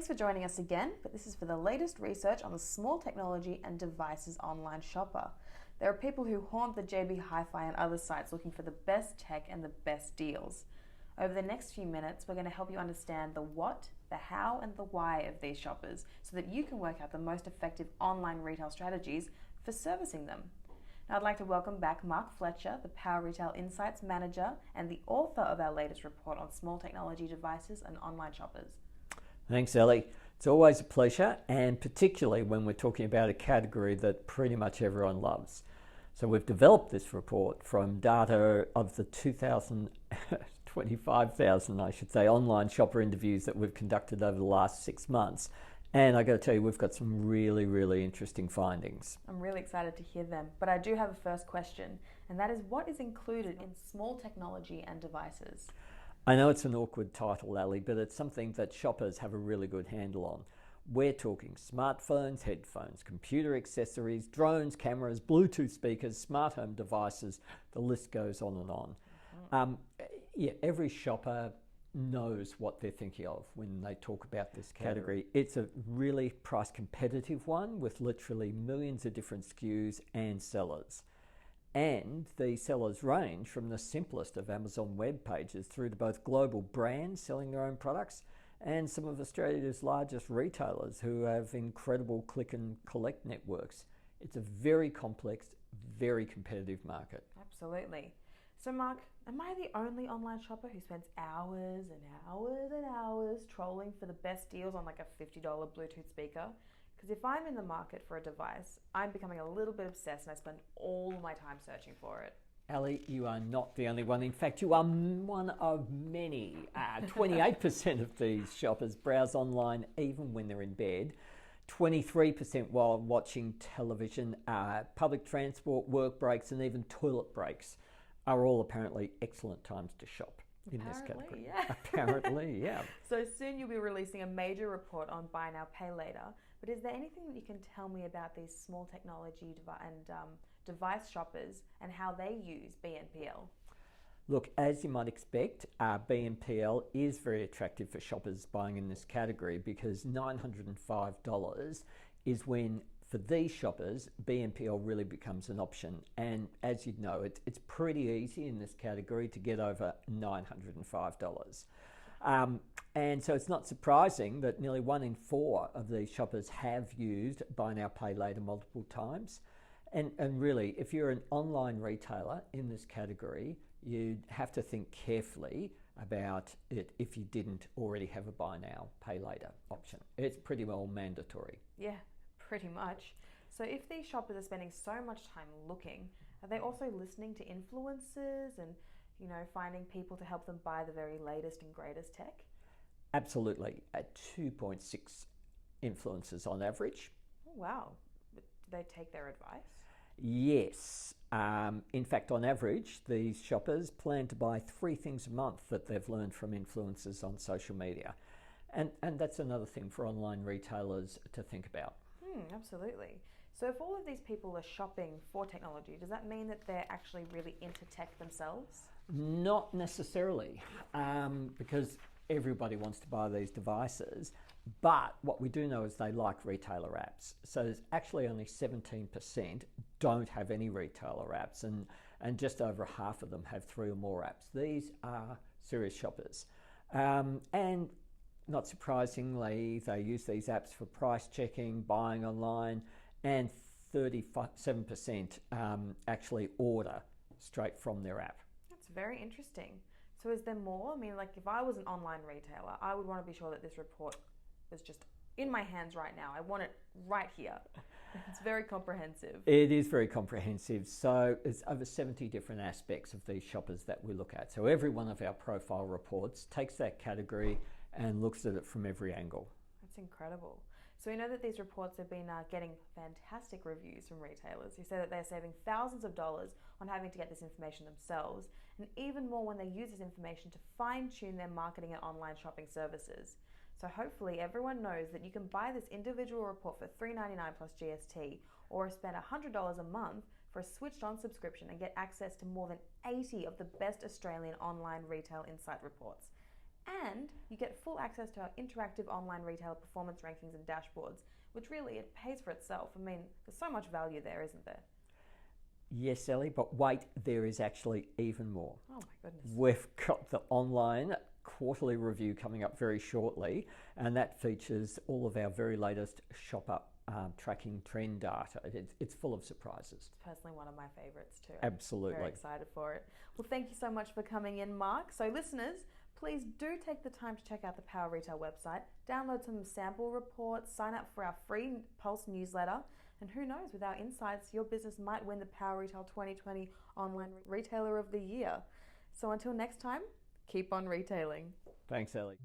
Thanks for joining us again, but this is for the latest research on the Small Technology and Devices online shopper. There are people who haunt the JB Hi-Fi and other sites looking for the best tech and the best deals. Over the next few minutes, we're going to help you understand the what, the how, and the why of these shoppers so that you can work out the most effective online retail strategies for servicing them. Now, I'd like to welcome back Mark Fletcher, the Power Retail Insights Manager and the author of our latest report on small technology devices and online shoppers. Thanks, Ellie. It's always a pleasure, and particularly when we're talking about a category that pretty much everyone loves. So we've developed this report from data of the 25,000, I should say, online shopper interviews that we've conducted over the last 6 months. And I got to tell you, we've got some really, really interesting findings. I'm really excited to hear them, but I do have a first question, and that is, what is included in small technology and devices? I know it's an awkward title, Ali, but it's something that shoppers have a really good handle on. We're talking smartphones, headphones, computer accessories, drones, cameras, Bluetooth speakers, smart home devices, the list goes on and on. Every shopper knows what they're thinking of when they talk about this category. It's a really price competitive one with literally millions of different SKUs and sellers. And the sellers range from the simplest of Amazon web pages through to both global brands selling their own products and some of Australia's largest retailers who have incredible click and collect networks. It's a very complex, very competitive market. Absolutely. So Mark, am I the only online shopper who spends hours and hours and hours trolling for the best deals on like a $50 Bluetooth speaker? Because if I'm in the market for a device, I'm becoming a little bit obsessed and I spend all my time searching for it. Ali, you are not the only one. In fact, you are one of many. 28% of these shoppers browse online even when they're in bed. 23% while watching television, public transport, work breaks, and even toilet breaks are all apparently excellent times to shop in this category. Yeah. Apparently, yeah. So soon you'll be releasing a major report on buy now, pay later. But is there anything that you can tell me about these small technology device shoppers and how they use BNPL? Look, as you might expect, BNPL is very attractive for shoppers buying in this category because $905 is when, for these shoppers, BNPL really becomes an option. And as you know, it's pretty easy in this category to get over $905. And so it's not surprising that nearly 1 in 4 of these shoppers have used buy now, pay later multiple times. And really, if you're an online retailer in this category, you'd have to think carefully about it if you didn't already have a buy now, pay later option. It's pretty well mandatory. Yeah, pretty much. So if these shoppers are spending so much time looking, are they also listening to influencers and finding people to help them buy the very latest and greatest tech? Absolutely. At 2.6 influencers on average. Oh, wow. But do they take their advice? Yes. In fact, on average, these shoppers plan to buy 3 things a month that they've learned from influencers on social media. And that's another thing for online retailers to think about. Absolutely. So if all of these people are shopping for technology, does that mean that they're actually really into tech themselves? Not necessarily, because everybody wants to buy these devices. But what we do know is they like retailer apps. So there's actually only 17% don't have any retailer apps, and just over half of them have 3 or more apps. These are serious shoppers. And not surprisingly, they use these apps for price checking, buying online, and 37% actually order straight from their app. That's very interesting. So is there more? I mean, like if I was an online retailer, I would want to be sure that this report is just in my hands right now. I want it right here. It's very comprehensive. It is very comprehensive. So it's over 70 different aspects of these shoppers that we look at. So every one of our profile reports takes that category and looks at it from every angle. That's incredible. So we know that these reports have been getting fantastic reviews from retailers who say that they're saving thousands of dollars on having to get this information themselves, and even more when they use this information to fine-tune their marketing and online shopping services. So hopefully everyone knows that you can buy this individual report for $3.99 plus GST, or spend $100 a month for a switched-on subscription and get access to more than 80 of the best Australian online retail insight reports. And you get full access to our interactive online retailer performance rankings and dashboards, which really, it pays for itself. I mean, there's so much value there, isn't there? Yes, Ellie, but wait, there is actually even more. Oh my goodness. We've got the online quarterly review coming up very shortly, and that features all of our very latest shopper tracking trend data. It's full of surprises. It's personally one of my favourites too. Absolutely. I'm very excited for it. Well, thank you so much for coming in, Mark. So listeners, please do take the time to check out the Power Retail website, download some sample reports, sign up for our free Pulse newsletter, and who knows, with our insights, your business might win the Power Retail 2020 Online Retailer of the Year. So until next time, keep on retailing. Thanks, Ellie.